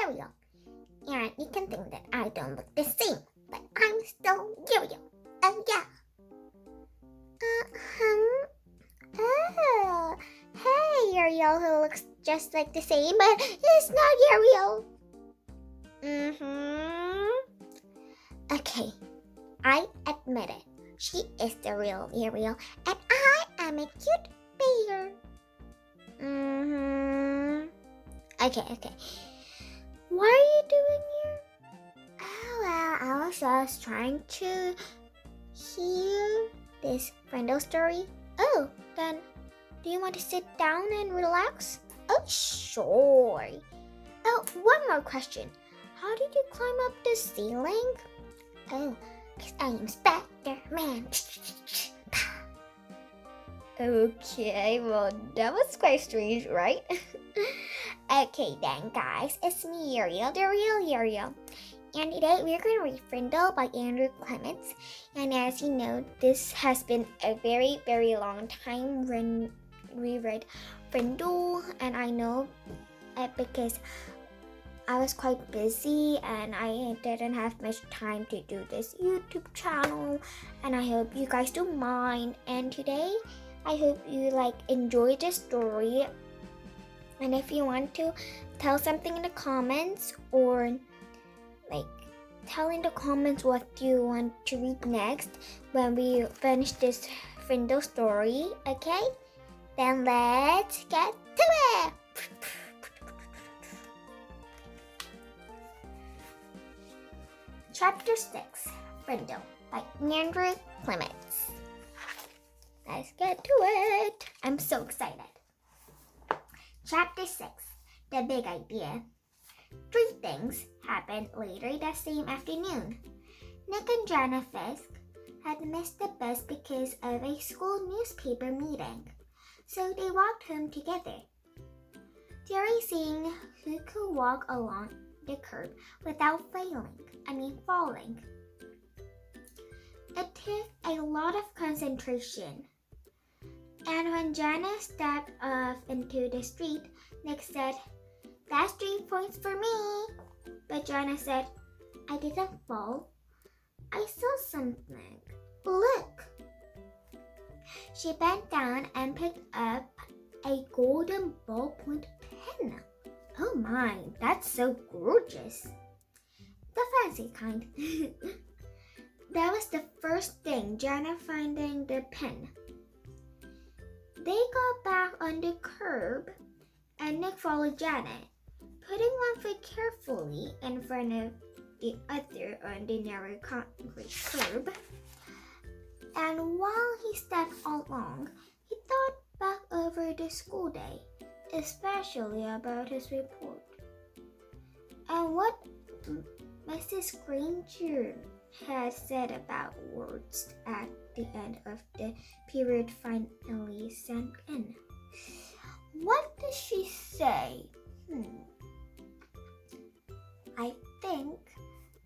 Uriel. And you can think that I don't look the same, but I'm still Uriel. Oh yeah. Oh, hey, Uriel, who looks just like the same, but it's not Uriel. Okay, I admit it. She is the real Uriel, and I am a cute bear. Okay. What are you doing here? Oh, well, I was just trying to hear this Frindle story. Oh, then do you want to sit down and relax? Oh, sure. Oh, one more question. How did you climb up the ceiling? Oh, because I am Spider-Man. Okay, well, that was quite strange, right? Okay then, guys, it's me, Uriel, the real Uriel. And today we're going to read Frindle by Andrew Clements. And as you know, this has been a very, very long time when we read Frindle. And I know it because I was quite busy and I didn't have much time to do this YouTube channel. And I hope you guys don't mind. And today, I hope you enjoy the story. And if you want to tell something in the comments or tell in the comments what you want to read next when we finish this Frindle story, okay? Then let's get to it! Chapter 6, Frindle by Andrew Clements. Let's get to it! I'm so excited. Chapter 6, The Big Idea. 3 things happened later that same afternoon. Nick and Jana Fisk had missed the bus because of a school newspaper meeting, so they walked home together. They were seeing who could walk along the curb without falling. It took a lot of concentration. And when Jana stepped off into the street, Nick said, "That's 3 points for me." But Jana said, "I didn't fall. I saw something. Look." She bent down and picked up a golden ballpoint pen. Oh my, that's so gorgeous. The fancy kind. That was the first thing Jana finding the pen. They got back on the curb and Nick followed Jana, putting one foot carefully in front of the other on the narrow concrete curb. And while he stepped along, he thought back over the school day, especially about his report. And what Mrs. Granger had said about words at the end of the period finally sank in. What did she say? I think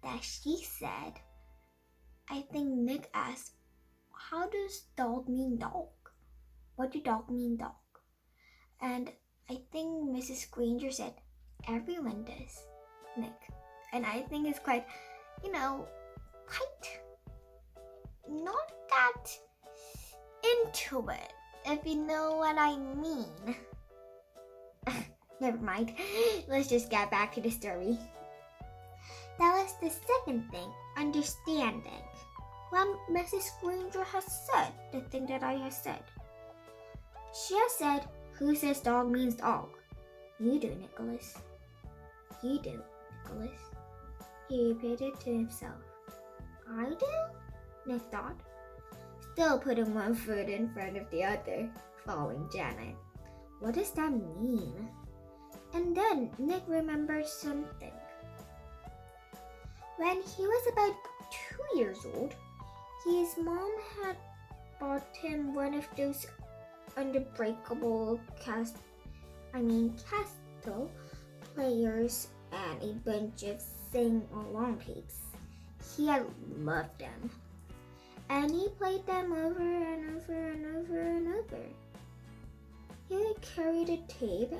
that she said, I think Nick asked, "How does dog mean dog? What do dog mean dog?" And I think Mrs. Granger said, "Everyone does, Nick." And I think it's quite, quite not that into it, if you know what I mean. Never mind. Let's just get back to the story. That was the second thing, understanding. Well, Mrs. Granger has said the thing that I have said. She has said, "Who says dog means dog?" You do, Nicholas. You do, Nicholas. He repeated to himself. I do? Nick thought, still putting one foot in front of the other, following Janet. What does that mean? And then Nick remembered something. When he was about 2 years old, his mom had bought him one of those unbreakable castle players and a bunch of sing-along tapes. He had loved them, and he played them over and over and over and over. He would carry the tape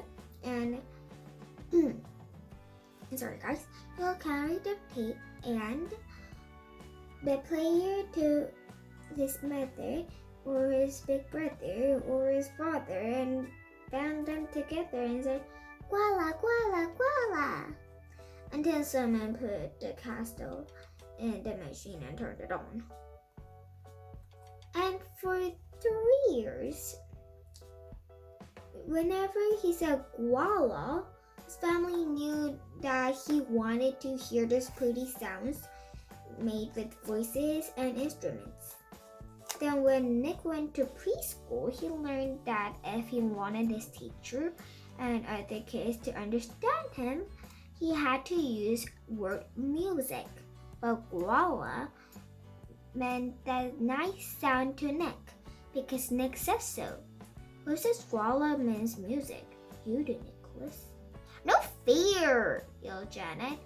and sorry guys, he'll carry the tape and the player to his mother or his big brother or his father and bound them together and said, "Guala, guala, guala," until someone put the castle in the machine and turned it on. And for 3 years, whenever he said guala, his family knew that he wanted to hear those pretty sounds made with voices and instruments. Then when Nick went to preschool, he learned that if he wanted his teacher and other kids to understand him, he had to use word music. But guala meant that nice sound to Nick because Nick says so. Who says guala means music? You do, Nicholas. No fear, yelled Janet.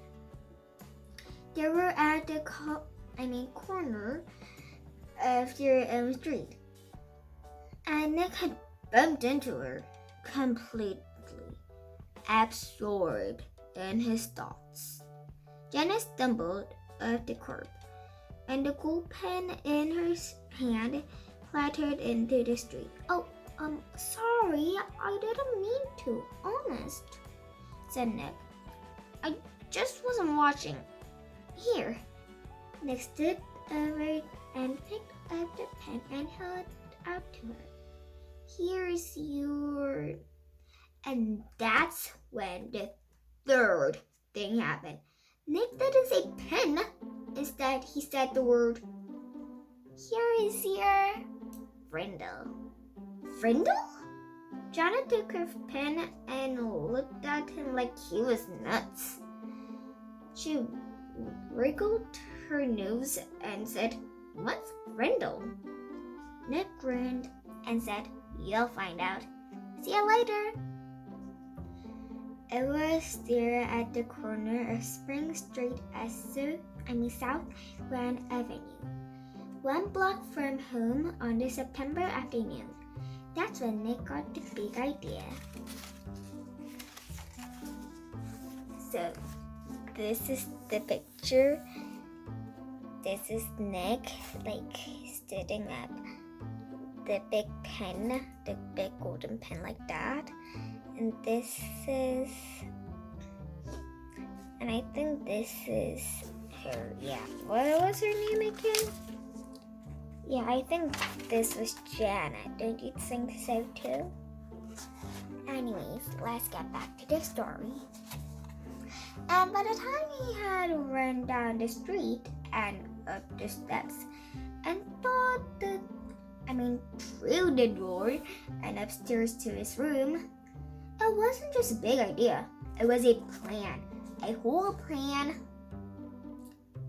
They were at the corner of their own street, and Nick had bumped into her, completely absorbed in his thoughts. Janet stumbled off the curb, and the gold pen in her hand clattered into the street. "Oh, sorry, I didn't mean to, honest," said Nick. "I just wasn't watching. Here." Nick stood over and picked up the pen and held it out to her. "Here's your..." And that's when the third thing happened. Nick didn't say pen. Instead, he said the word, "Here is your Frindle." Frindle? Janet took her pen and looked at him like he was nuts. She wriggled her nose and said, "What's Frindle?" Nick grinned and said, "You'll find out. See you later." It was there at the corner of Spring Street at South Grand Avenue, 1 block from home on the September afternoon. That's when Nick got the big idea. So, this is the picture. This is Nick, sitting up. The big pen, the big golden pen like that. And this is, and I think this is her, yeah. What was her name again? Yeah, I think this was Janet. Don't you think so too? Anyways, let's get back to the story. And by the time he had run down the street and up the steps and through the door and upstairs to his room, it wasn't just a big idea. It was a plan. A whole plan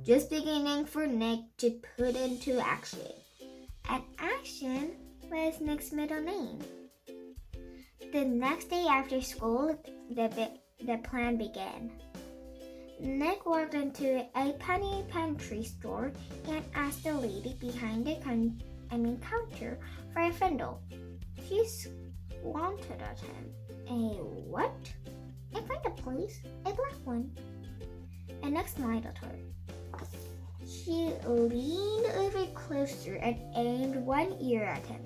just beginning for Nick to put into action. And action was Nick's middle name. The next day after school, the plan began. Nick walked into a penny pantry store and asked the lady behind the counter for a Frindle. She squinted at him. "A what?" "A Frindle, please. A black one." And Nick smiled at her. She leaned over closer and aimed one ear at him.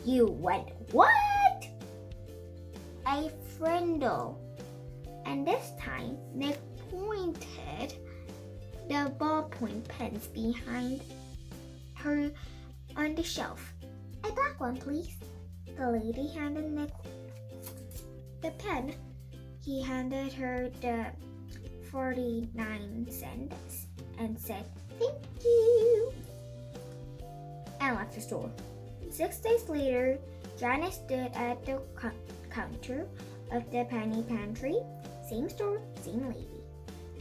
"You want what?" "A Frindle." And this time, Nick pointed the ballpoint pens behind her on the shelf. "A black one, please." The lady handed Nick the pen. He handed her the 49 cents and said, "Thank you," and left the store. 6 days later, Janet stood at the counter of the penny pantry. Same store, same lady.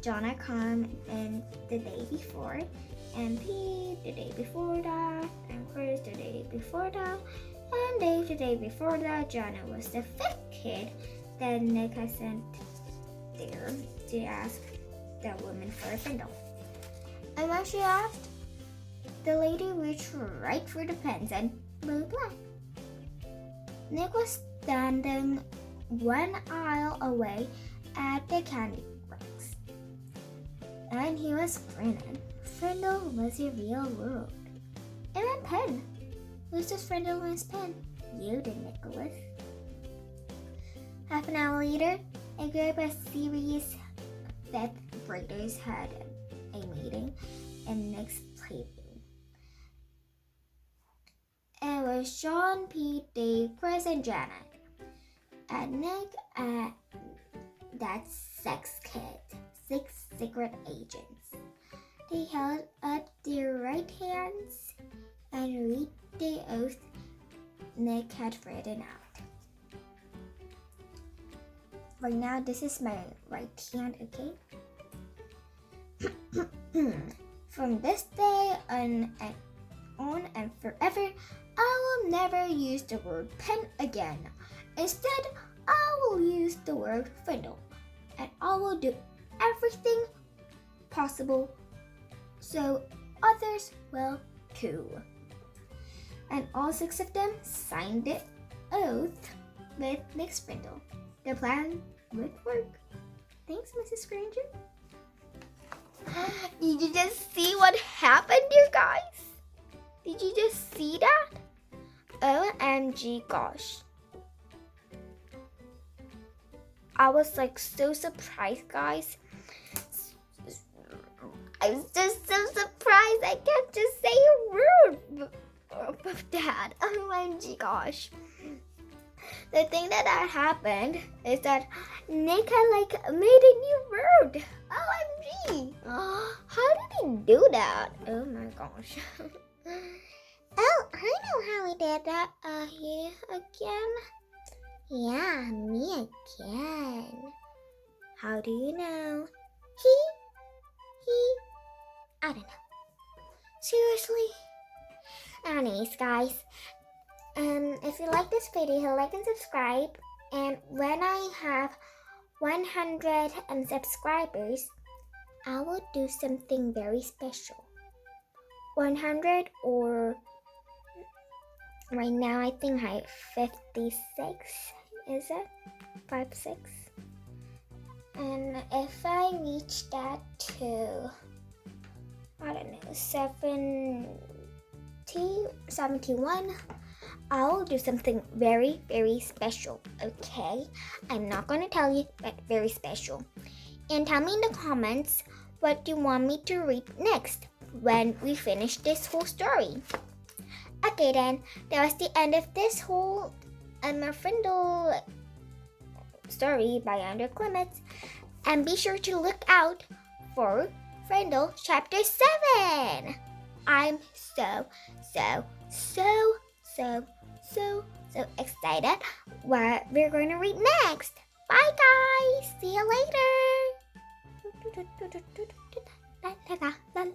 Jonna come in the day before, and Pete the day before that, and Chris the day before that, and Dave the day before that. Jonna was the 5th kid that Nick had sent there to ask that woman for a Frindle. And when she asked, the lady reached right for the pens and blew black. Nick was standing 1 aisle away at the candy racks. And he was grinning. Frindle was your real world. And my pen. Who's this Frindle and his pen? You did, Nicholas. Half an hour later, a group of serious fifth graders had a meeting in Nick's playroom. It was Sean, Pete, Dave, Chris, and Janet. And Nick and that sex kid, 6 secret agents. They held up their right hands and read the oath Nick had written out. Right now, this is my right hand, okay? From this day on and forever, I will never use the word pen again. Instead, I will use the word Frindle, and I will do everything possible so others will too. And all 6 of them signed the oath with Nick's Frindle. The plan would work. Thanks, Mrs. Granger. Did you just see what happened, you guys? Did you just see that? OMG, gosh. I was like so surprised, guys. I was just so surprised. I can't just say a word of that. OMG, gosh. The thing that happened is that Nick had made a new word. OMG. How did he do that? Oh my gosh. Oh, I know how he did that. Here again? Yeah, me again. How do you know? He, I don't know. Seriously? Anyways, guys, if you like this video, like and subscribe. And when I have 100 subscribers, I will do something very special. 100 or right now I think I have 56. Is it? 56. And if I reach that to, I don't know, 71, I'll do something very, very special, okay? I'm not going to tell you, but very special. And tell me in the comments what you want me to read next when we finish this whole story. Okay then, that was the end of this whole Frindle story by Andrew Clements. And be sure to look out for Frindle Chapter 7. I'm so excited what we're going to read next. Bye guys, see you later. La la la la la la.